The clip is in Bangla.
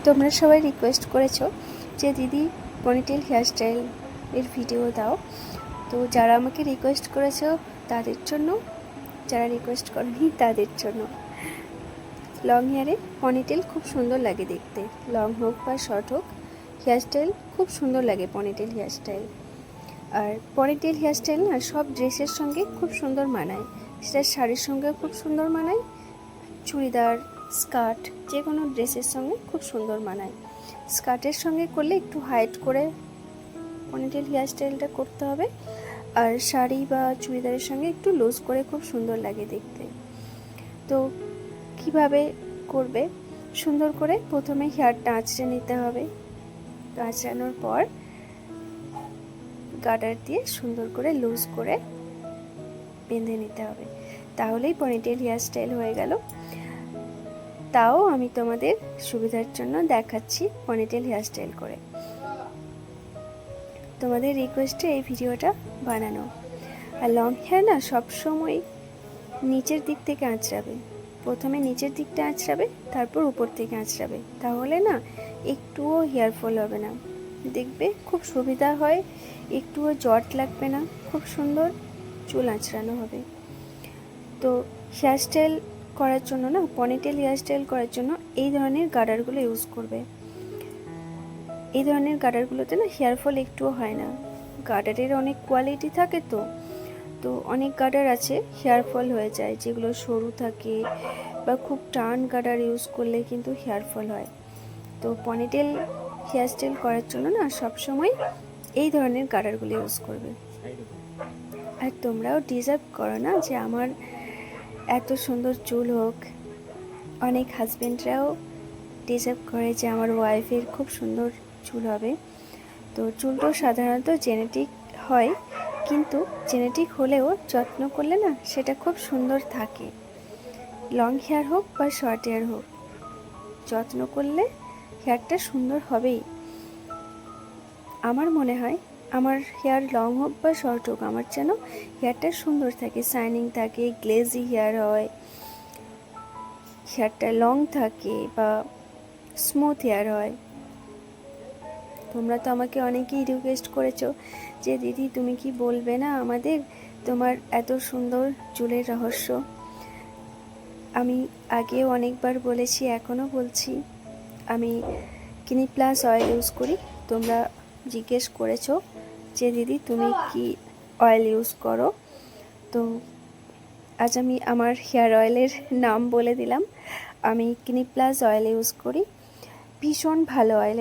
তোমরা সবাই রিকোয়েস্ট করেছো যে দিদি পনিটেল হেয়ারস্টাইল এর ভিডিও দাও। তো যারা আমাকে রিকোয়েস্ট করেছো তাদের জন্য, যারা রিকোয়েস্ট করেনি তাদের জন্য। লং হেয়ারে পনিটেল খুব সুন্দর লাগে দেখতে, লং হোক বা শর্ট হোক, হেয়ারস্টাইল খুব সুন্দর লাগে পনিটেল হেয়ারস্টাইল। আর পনিটেল হেয়ারস্টাইল না সব ড্রেসের সঙ্গে খুব সুন্দর মানায়, সেটা শাড়ির সঙ্গেও খুব সুন্দর মানায়, চুড়িদার, স্কার্ট, যে কোনো ড্রেসের সঙ্গে খুব সুন্দর মানায়। স্কার্টের সঙ্গে করলে একটু হাইট করে পনিটেল হেয়ারস্টাইলটা করতে হবে, আর শাড়ি বা চুড়িদারের সঙ্গে একটু লুজ করে খুব সুন্দর লাগে দেখতে। তো কিভাবে করবে? সুন্দর করে প্রথমে হেয়ারটা আঁচড়ে নিতে হবে। আঁচড়ানোর পর গার্ডার দিয়ে সুন্দর করে লুজ করে বেঁধে নিতে হবে, তাহলেই পনিটেল হেয়ারস্টাইল হয়ে গেল। তাও আমি তোমাদের সুবিধার জন্য দেখাচ্ছি পনিটেল হেয়ারস্টাইল করে। তোমাদের রিকোয়েস্টে এই ভিডিওটা বানানো। আর লং হেয়ার না সবসময় নিচের দিক থেকে আঁচড়াবে, প্রথমে নিচের দিকটা আঁচড়াবে, তারপর উপর থেকে আঁচড়াবে, তাহলে না একটুও হেয়ার ফল হবে না, দেখবে খুব সুবিধা হয়, একটুও জট লাগবে না, খুব সুন্দর চুল আঁচড়ানো হবে। তো হেয়ারস্টাইল করার জন্য না, পনিটেল হেয়ারস্টাইল করার জন্য এই ধরনের গার্ডারগুলো ইউজ করবে। এই ধরনের গার্ডারগুলোতে না হেয়ার ফল একটুও হয় না। গার্ডারের অনেক কোয়ালিটি থাকে, তো অনেক গার্ডার আছে হেয়ার ফল হয়ে যায়, যেগুলো সরু থাকে বা খুব টান গার্ডার ইউজ করলে কিন্তু হেয়ার ফল হয়। তো পনিটেল হেয়ারস্টাইল করার জন্য না সবসময় এই ধরনের গার্ডারগুলো ইউজ করবে। আর তোমরাও ডিজার্ভ করো না যে আমার এত সুন্দর চুল হোক। অনেক হাজব্যান্ডরাও ডিজার্ভ করে যে আমার ওয়াইফের খুব সুন্দর চুল হবে। তো চুলটা সাধারণত জেনেটিক হয়, কিন্তু জেনেটিক হলেও যত্ন করলে না সেটা খুব সুন্দর থাকে। লং হেয়ার হোক বা শর্ট হেয়ার হোক, যত্ন করলে হেয়ারটা সুন্দর হবেই। আমার মনে হয় আমার হেয়ার লং হোক বা শর্ট হোক, আমার যেন হেয়ারটা সুন্দর থাকে, শাইনিং থাকে, গ্লেজি হেয়ার হয়, হেয়ারটা লং থাকে বা স্মুথ হেয়ার হয়। তোমরা তো আমাকে অনেকেই রিকোয়েস্ট করেছো যে দিদি তুমি কি বলবে না আমাদের তোমার এত সুন্দর চুলের রহস্য। আমি আগেও অনেকবার বলেছি, এখনও বলছি, আমি ক্লিনিক প্লাস অয়েল ইউজ করি। তোমরা জিজ্ঞেস করেছো যে দিদি তুমি কি অয়েল ইউজ করো, তো আজ আমি আমার হেয়ার অয়েলের নাম বলে দিলাম। আমি ক্লিনিক প্লাস অয়েল ইউজ করি, ভীষণ ভালো অয়েল।